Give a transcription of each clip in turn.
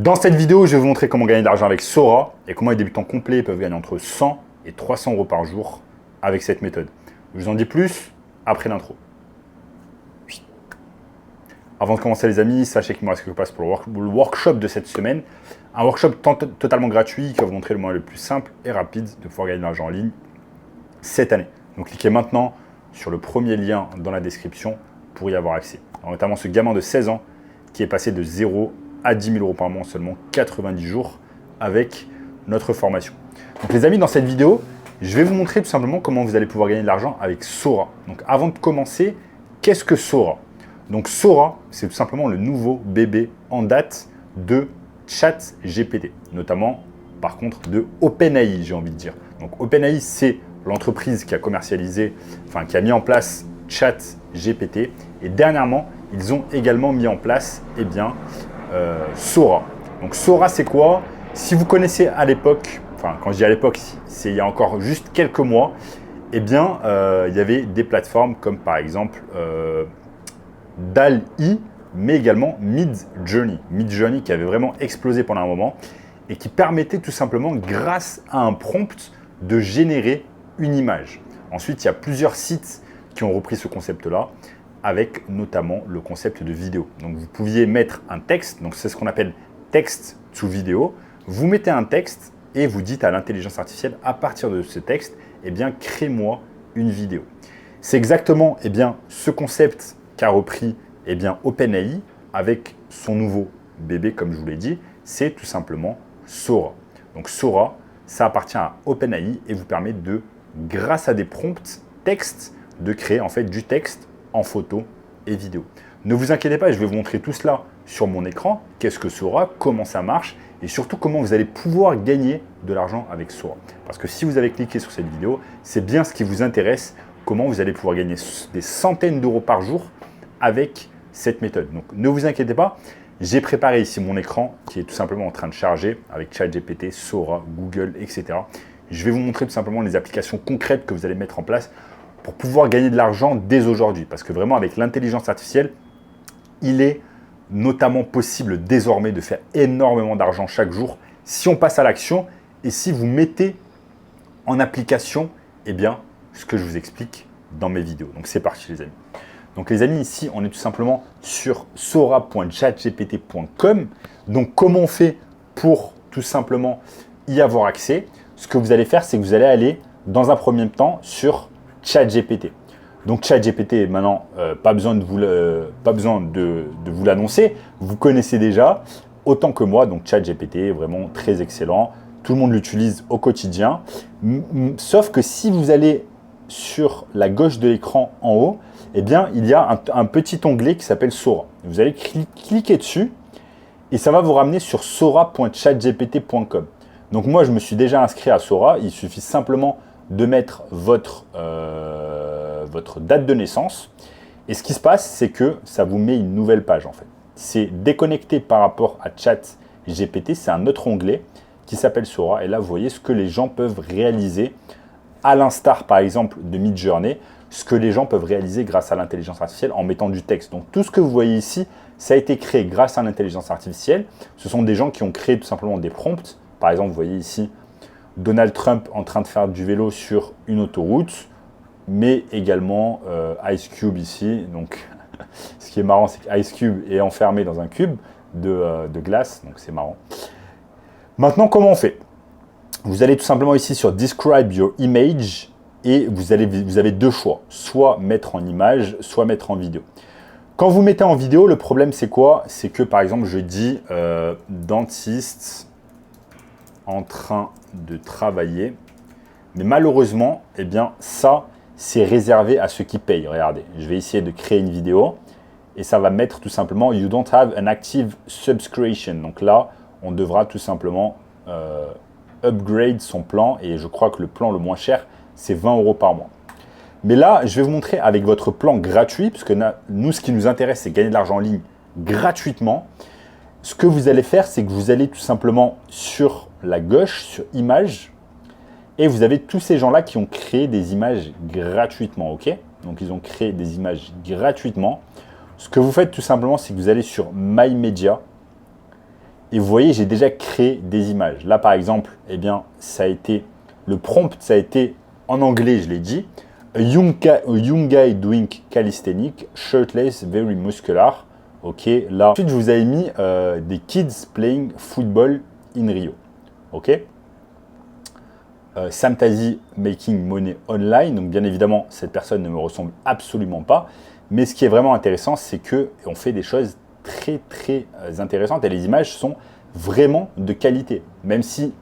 Dans cette vidéo, je vais vous montrer comment gagner de l'argent avec Sora et comment les débutants complets peuvent gagner entre 100 et 300 euros par jour avec cette méthode. Je vous en dis plus après l'intro. Avant de commencer les amis, sachez qu'il me reste quelque chose pour le workshop de cette semaine. Un workshop totalement gratuit qui va vous montrer le moyen le plus simple et rapide de pouvoir gagner de l'argent en ligne cette année. Donc cliquez maintenant sur le premier lien dans la description pour y avoir accès. Alors, notamment ce gamin de 16 ans qui est passé de 0 à 10 000 euros par mois en seulement 90 jours avec notre formation. Donc les amis, dans cette vidéo, je vais vous montrer tout simplement comment vous allez pouvoir gagner de l'argent avec Sora. Donc avant de commencer, qu'est-ce que Sora? Donc Sora, c'est tout simplement le nouveau bébé en date de ChatGPT, notamment par contre de OpenAI, j'ai envie de dire. Donc OpenAI, c'est l'entreprise qui a commercialisé, enfin qui a mis en place ChatGPT. Et dernièrement, ils ont également mis en place Sora. Donc Sora, c'est quoi? Si vous connaissez à l'époque, enfin quand je dis à l'époque, c'est il y a encore juste quelques mois, il y avait des plateformes comme par exemple DALL-E, mais également Midjourney. Midjourney qui avait vraiment explosé pendant un moment et qui permettait tout simplement, grâce à un prompt, de générer une image. Ensuite, il y a plusieurs sites qui ont repris ce concept-là, avec notamment le concept de vidéo. Donc, vous pouviez mettre un texte, donc c'est ce qu'on appelle texte to vidéo. Vous mettez un texte et vous dites à l'intelligence artificielle, à partir de ce texte, crée-moi une vidéo. C'est exactement ce concept qu'a repris OpenAI avec son nouveau bébé, comme je vous l'ai dit, c'est tout simplement Sora. Donc Sora, ça appartient à OpenAI et vous permet de, grâce à des prompts texte, de créer en fait du texte en photo et vidéo. Ne vous inquiétez pas, je vais vous montrer tout cela sur mon écran. Qu'est-ce que Sora, comment ça marche et surtout comment vous allez pouvoir gagner de l'argent avec Sora. Parce que si vous avez cliqué sur cette vidéo, c'est bien ce qui vous intéresse, comment vous allez pouvoir gagner des centaines d'euros par jour avec cette méthode. Donc ne vous inquiétez pas, j'ai préparé ici mon écran qui est tout simplement en train de charger avec ChatGPT, Sora, Google, etc. Je vais vous montrer tout simplement les applications concrètes que vous allez mettre en place pour pouvoir gagner de l'argent dès aujourd'hui. Parce que vraiment, avec l'intelligence artificielle, il est notamment possible désormais de faire énormément d'argent chaque jour si on passe à l'action et si vous mettez en application ce que je vous explique dans mes vidéos. Donc c'est parti les amis. Donc les amis, ici, on est tout simplement sur sora.chatgpt.com. Donc comment on fait pour tout simplement y avoir accès? Ce que vous allez faire, c'est que vous allez aller dans un premier temps sur ChatGPT. Donc ChatGPT, maintenant, pas besoin de vous l'annoncer. Vous connaissez déjà, autant que moi. Donc ChatGPT est vraiment très excellent. Tout le monde l'utilise au quotidien. Sauf que si vous allez sur la gauche de l'écran en haut, il y a un petit onglet qui s'appelle Sora. Vous allez cliquer dessus et ça va vous ramener sur sora.chatgpt.com. Donc moi, je me suis déjà inscrit à Sora. Il suffit simplement de mettre votre date de naissance. Et ce qui se passe, c'est que ça vous met une nouvelle page en fait. C'est déconnecté par rapport à ChatGPT. C'est un autre onglet qui s'appelle Sora. Et là, vous voyez ce que les gens peuvent réaliser, à l'instar par exemple de Midjourney, ce que les gens peuvent réaliser grâce à l'intelligence artificielle en mettant du texte. Donc tout ce que vous voyez ici, ça a été créé grâce à l'intelligence artificielle. Ce sont des gens qui ont créé tout simplement des prompts. Par exemple, vous voyez ici Donald Trump en train de faire du vélo sur une autoroute, mais également Ice Cube ici. Donc ce qui est marrant, c'est qu'Ice Cube est enfermé dans un cube de glace, donc c'est marrant. Maintenant, comment on fait? Vous allez tout simplement ici sur Describe Your Image et vous avez deux choix, soit mettre en image, soit mettre en vidéo. Quand vous mettez en vidéo, le problème c'est quoi? C'est que par exemple, je dis dentiste en train de travailler, mais malheureusement, ça, c'est réservé à ceux qui payent. Regardez, je vais essayer de créer une vidéo et ça va mettre tout simplement « You don't have an active subscription ». Donc là, on devra tout simplement upgrade son plan et je crois que le plan le moins cher, c'est 20 euros par mois. Mais là, je vais vous montrer avec votre plan gratuit, parce que nous, ce qui nous intéresse, c'est gagner de l'argent en ligne gratuitement. Ce que vous allez faire, c'est que vous allez tout simplement sur la gauche, sur Images, et vous avez tous ces gens-là qui ont créé des images gratuitement, ok? Donc, ils ont créé des images gratuitement. Ce que vous faites tout simplement, c'est que vous allez sur My Media Et vous voyez, j'ai déjà créé des images. Là, par exemple, eh bien, le prompt, ça a été en anglais, je l'ai dit. A young guy doing calisthenics, shirtless, very muscular. Ok, là. Ensuite, je vous avais mis des kids playing football in Rio. Ok. Samtazi making money online. Donc, bien évidemment, cette personne ne me ressemble absolument pas. Mais ce qui est vraiment intéressant, c'est qu'on fait des choses très, très intéressantes. Et les images sont vraiment de qualité. Même si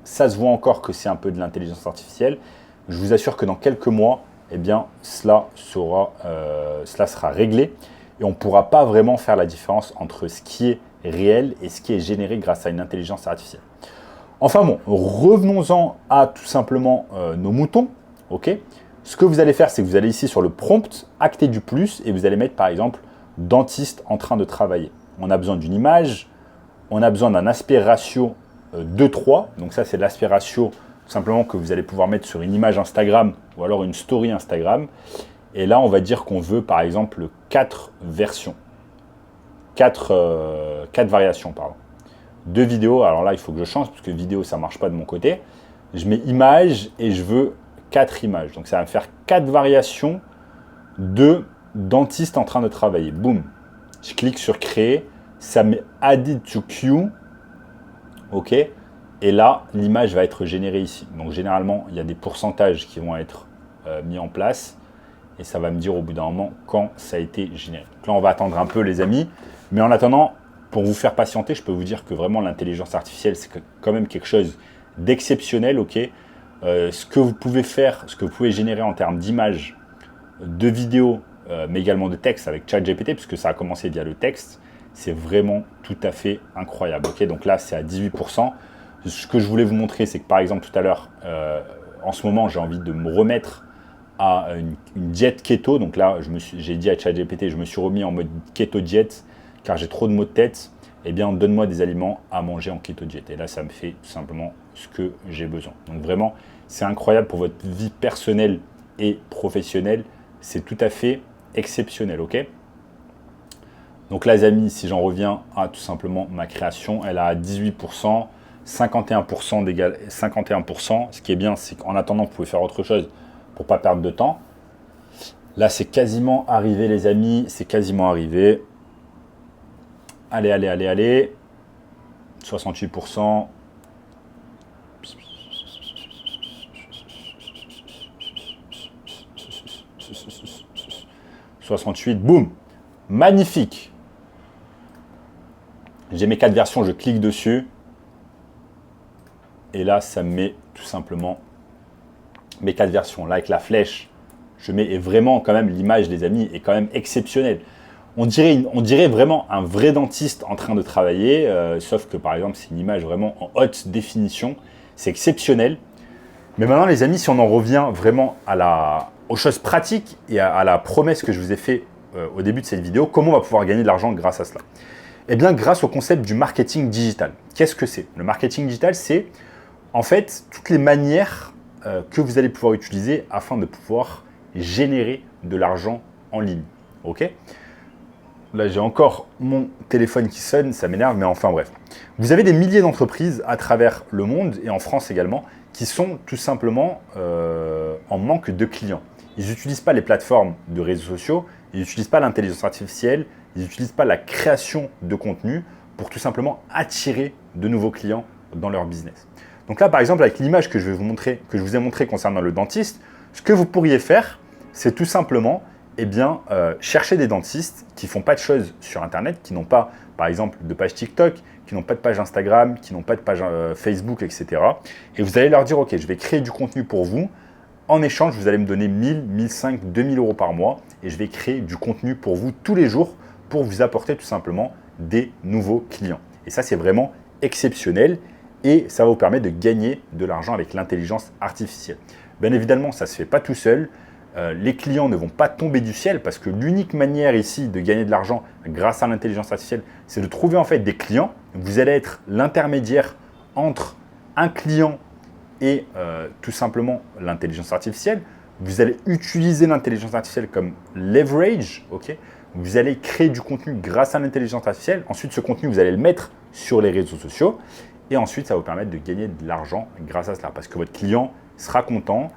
ça se voit encore que c'est un peu de l'intelligence artificielle, je vous assure que dans quelques mois, eh bien, cela sera réglé. Et on ne pourra pas vraiment faire la différence entre ce qui est réel et ce qui est généré grâce à une intelligence artificielle. Enfin bon, revenons-en à tout simplement nos moutons. Ok. Ce que vous allez faire, c'est que vous allez ici sur le prompt, acter du plus, et vous allez mettre par exemple dentiste en train de travailler. On a besoin d'une image, on a besoin d'un aspect ratio 2-3. Donc ça, c'est l'aspect ratio tout simplement que vous allez pouvoir mettre sur une image Instagram ou alors une story Instagram. Et là, on va dire qu'on veut par exemple 4 versions. 4 variations, pardon. 2 vidéos, alors là, il faut que je change parce que vidéo, ça ne marche pas de mon côté. Je mets image et je veux 4 images. Donc, ça va me faire 4 variations de dentiste en train de travailler. Boum. Je clique sur créer. Ça met added to queue. OK. Et là, l'image va être générée ici. Donc, généralement, il y a des pourcentages qui vont être mis en place. Et ça va me dire au bout d'un moment quand ça a été généré. Donc là, on va attendre un peu, les amis. Mais en attendant, pour vous faire patienter, je peux vous dire que vraiment l'intelligence artificielle, c'est quand même quelque chose d'exceptionnel. Ok, ce que vous pouvez faire, ce que vous pouvez générer en termes d'images, de vidéos, mais également de texte avec ChatGPT, puisque ça a commencé via le texte, c'est vraiment tout à fait incroyable. Ok, donc là, c'est à 18%. Ce que je voulais vous montrer, c'est que par exemple, tout à l'heure, en ce moment, j'ai envie de me remettre à une diète keto. Donc là, j'ai dit à ChatGPT, je me suis remis en mode keto diète car j'ai trop de maux de tête. Eh bien, donne-moi des aliments à manger en keto diète. Et là, ça me fait tout simplement ce que j'ai besoin. Donc vraiment, c'est incroyable pour votre vie personnelle et professionnelle. C'est tout à fait exceptionnel, ok? Donc là, les amis, si j'en reviens à tout simplement ma création, elle a 18%, 51% d'égal 51%. Ce qui est bien, c'est qu'en attendant, vous pouvez faire autre chose pour ne pas perdre de temps. Là, c'est quasiment arrivé, les amis. C'est quasiment arrivé. Allez, allez, allez, allez. 68%. 68, boum. Magnifique. J'ai mes 4 versions, je clique dessus. Et là, ça me met tout simplement mes 4 versions. Là, avec la flèche, je mets, et vraiment, quand même, l'image, les amis, est quand même exceptionnelle. On dirait vraiment un vrai dentiste en train de travailler, sauf que, par exemple, c'est une image vraiment en haute définition. C'est exceptionnel. Mais maintenant, les amis, si on en revient vraiment aux choses pratiques et à la promesse que je vous ai fait au début de cette vidéo, comment on va pouvoir gagner de l'argent grâce à cela? Eh bien, grâce au concept du marketing digital. Qu'est-ce que c'est? Le marketing digital, c'est en fait toutes les manières que vous allez pouvoir utiliser afin de pouvoir générer de l'argent en ligne. Ok? Là, j'ai encore mon téléphone qui sonne, ça m'énerve, mais enfin bref. Vous avez des milliers d'entreprises à travers le monde et en France également qui sont tout simplement en manque de clients. Ils n'utilisent pas les plateformes de réseaux sociaux, ils n'utilisent pas l'intelligence artificielle, ils n'utilisent pas la création de contenu pour tout simplement attirer de nouveaux clients dans leur business. Donc là, par exemple, avec l'image que je vous ai montré concernant le dentiste, ce que vous pourriez faire, c'est tout simplement chercher des dentistes qui ne font pas de choses sur Internet, qui n'ont pas, par exemple, de page TikTok, qui n'ont pas de page Instagram, qui n'ont pas de page Facebook, etc. Et vous allez leur dire, OK, je vais créer du contenu pour vous. En échange, vous allez me donner 1000, 1500, 2000 euros par mois et je vais créer du contenu pour vous tous les jours pour vous apporter tout simplement des nouveaux clients. Et ça, c'est vraiment exceptionnel et ça va vous permettre de gagner de l'argent avec l'intelligence artificielle. Bien évidemment, ça ne se fait pas tout seul. Les clients ne vont pas tomber du ciel parce que l'unique manière ici de gagner de l'argent grâce à l'intelligence artificielle, c'est de trouver en fait des clients. Vous allez être l'intermédiaire entre un client et tout simplement l'intelligence artificielle. Vous allez utiliser l'intelligence artificielle comme leverage, ok, Vous allez créer du contenu grâce à l'intelligence artificielle. Ensuite, ce contenu, vous allez le mettre sur les réseaux sociaux. Et ensuite, ça va vous permettre de gagner de l'argent grâce à cela. Parce que votre client sera content.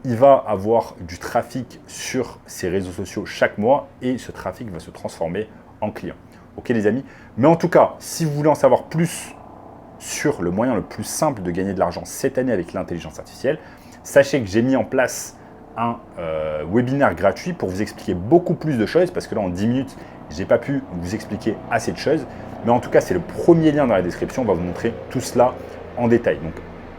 Il va avoir du trafic sur ses réseaux sociaux chaque mois. Et ce trafic va se transformer en client. Ok les amis? Mais en tout cas, si vous voulez en savoir plus sur le moyen le plus simple de gagner de l'argent cette année avec l'intelligence artificielle, sachez que j'ai mis en place un webinaire gratuit pour vous expliquer beaucoup plus de choses parce que là en 10 minutes, je n'ai pas pu vous expliquer assez de choses. Mais en tout cas, c'est le premier lien dans la description. On va vous montrer tout cela en détail. Donc,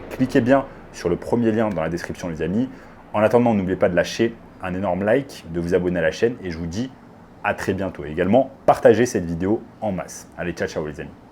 cliquez bien sur le premier lien dans la description, les amis. En attendant, n'oubliez pas de lâcher un énorme like, de vous abonner à la chaîne et je vous dis à très bientôt. Et également, partagez cette vidéo en masse. Allez, ciao, ciao les amis.